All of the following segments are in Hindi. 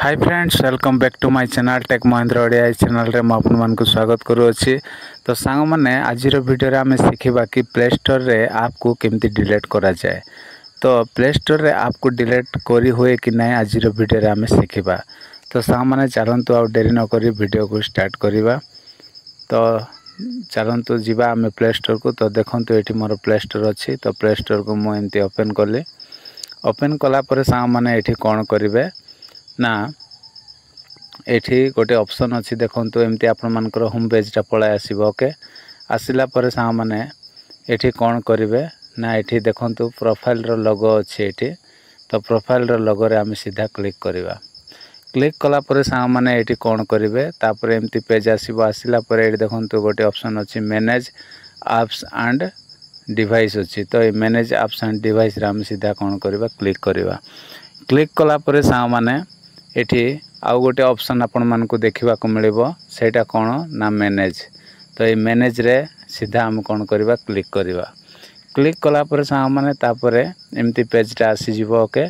Hi friends, welcome back to my channel tech Mahindra Odia channel रे मैं आपन मान को स्वागत करूँगी। तो सांग मैंने आज भिडियो आम शिखा कि प्ले स्टोर रे ऐप को केमती डिलीट करा जाए। तो प्ले स्टोर रे ऐप को डिलीट करी हुए कि नहीं आज भिडियो आम शिखा। तो सांग मैंने चलतु आ डेरी नक वीडियो को स्टार्ट करवा। तो चलतु जीवा आम प्ले स्टोर को। तो देखो ये मोर प्ले स्टोर अच्छी। तो प्ले स्टोर को मुझे ओपन कली। ओपन कलापर सांग मैंने ये कौन करेंगे ना एठी गोटे ऑप्शन अच्छी देखंतु एमती आपण मानकर होम पेजटा पळाय आसीबो। ओके आसिला परे सा माने एठी कोन करिवे ना एठी देखंतु प्रोफाइल रो लोगो अछि एठी। तो प्रोफाइल रो लोगो रे हम सीधा क्लिक करिवा। क्लिक कला परे सा माने एठी कोन करिवे तापरे एमती पेज आसीबो। आसिला परे एठी देखंतु गोटे ऑप्शन अछि मैनेज एप्स एंड डिवाइस अछि। तो ए मैनेज एप्स एंड डिवाइस रे हम सीधा कोन करिवा क्लिक करिवा। क्लिक कला परे सा माने एठी आउ गोटे ऑप्शन आपण मान को देखा मिलबो सेटा कोन ना मैनेज। तो ये मैनेज रे सीधा हम कोन करबा क्लिक करबा। क्लिक कला पर सा माने तापरे एमती पेजटा आसी जिवो। ओके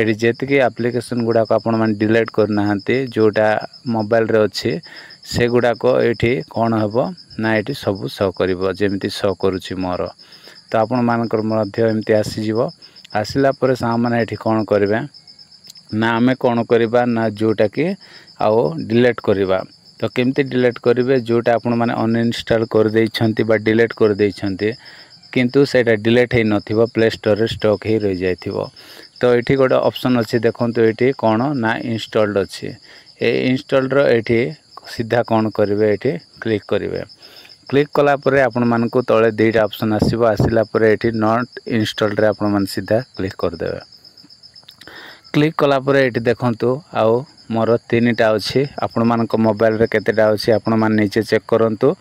एठी जेतकी एप्लीकेशन गुडा को आपण मान डिलीट करना हंती जोटा मोबाइल रे अछि से गुडा को एठी कोन हबो ना एठी सब शो करबो जेमती शो करूची मोर। तो आपण मानकर मध्य एमती आसी जिवो। आसिला पर सा माने एठी कोन करबे ना आमे कौन करवा ना जोटा कि आओ डिलीट करवा। तो केमती डिलीट करेंगे जोटा आपण माने अनइंस्टॉल कर देइछंती बा डिलीट कर देइछंती किंतु सेटा डिलीट हे नथिबो प्ले स्टोर रे स्टॉक हे रह जाइथिबो। तो एठी गोटे ऑप्शन अछि देखंतु एठी कोन ना इंस्टॉल्ड अछि। ए इंस्टॉल्ड रो एठी सीधा कोन करेंगे एठी क्लिक करेंगे। क्लिक कला परे आपण मान को तळे दुईटा ऑप्शन आसीबो। आसिला परे एठी नॉट इंस्टॉल्ड रे आपण मान सीधा क्लिक कर देबे। क्लिक कला परे एठी देखंतु आउ मोर तीनटा अछि। आपण मानक मोबाइल रे केतेटा अछि आपण मान नीचे चेक करंतु।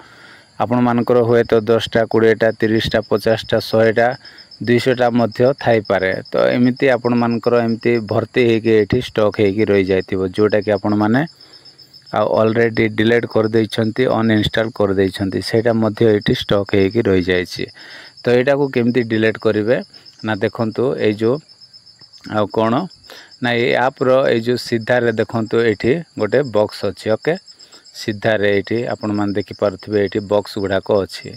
आपण मानकर होय तो 10टा 20टा 30टा 50टा 100टा 200टा मध्य थाई पारे। तो एमिति आपण मानकर एमिति भर्ती हे के एठी स्टॉक हे के रहि जायतिबो जोटा कि आपण माने आ ऑलरेडी डिलीट कर दैछंती अनइंस्टॉल कर दैछंती सेटा मध्य एठी स्टॉक हे के रहि जायछि। तो एटा को केमति डिलीट करिवे ना देखंतु ए जो आ कोन ना ये आप रो ए जो सीधा रे देखंतु एठी गोटे बॉक्स अछि। ओके सीधा रे एठी आपण मान देखि परथिबे एठी बॉक्स गुडा को अछि।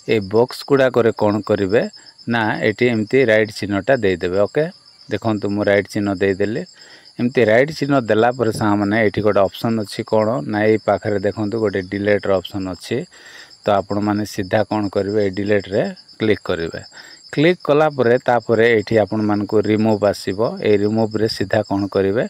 ए बॉक्स गुडा करे कोन करिवे ना एठी एमती राइट चिन्हटा दे देबे। ओके देखंतु मु राइट चिन्ह दे देले। एमती राइट चिन्ह देला पर सा माने एठी गोटे ऑप्शन अछि कोन ना ए पाखरे देखंतु गोटे डिलीट रो ऑप्शन अछि। तो आपण माने सीधा कोन करिवे ए डिलीट रे क्लिक करिवे। क्लिक कला परे तापरे एठी आपण मान को रिमूव आसीबो। ए रिमूव रे सीधा कोन करिवे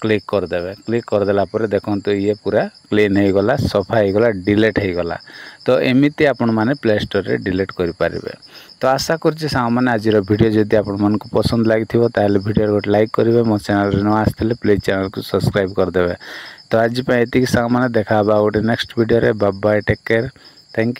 क्लिक कर देबे। क्लिक कर देला परे देखंतु ये पूरा क्लीन हे गला सफा हे गला डिलीट हे गला। तो एमिति आपण माने प्ले स्टोर रे डिलीट करि पारिबे। तो आशा करछि सा माने आज रो वीडियो जदि आपण मान को पसंद लागिथिबो ताले वीडियो को लाइक करिवे। मो चैनल रे न आस्थिले प्लीज चैनल को सब्सक्राइब कर देबे। तो आज पे एतिक सा माने देखा बा गोटे नेक्स्ट वीडियो रे। Bye bye take care. Thank you.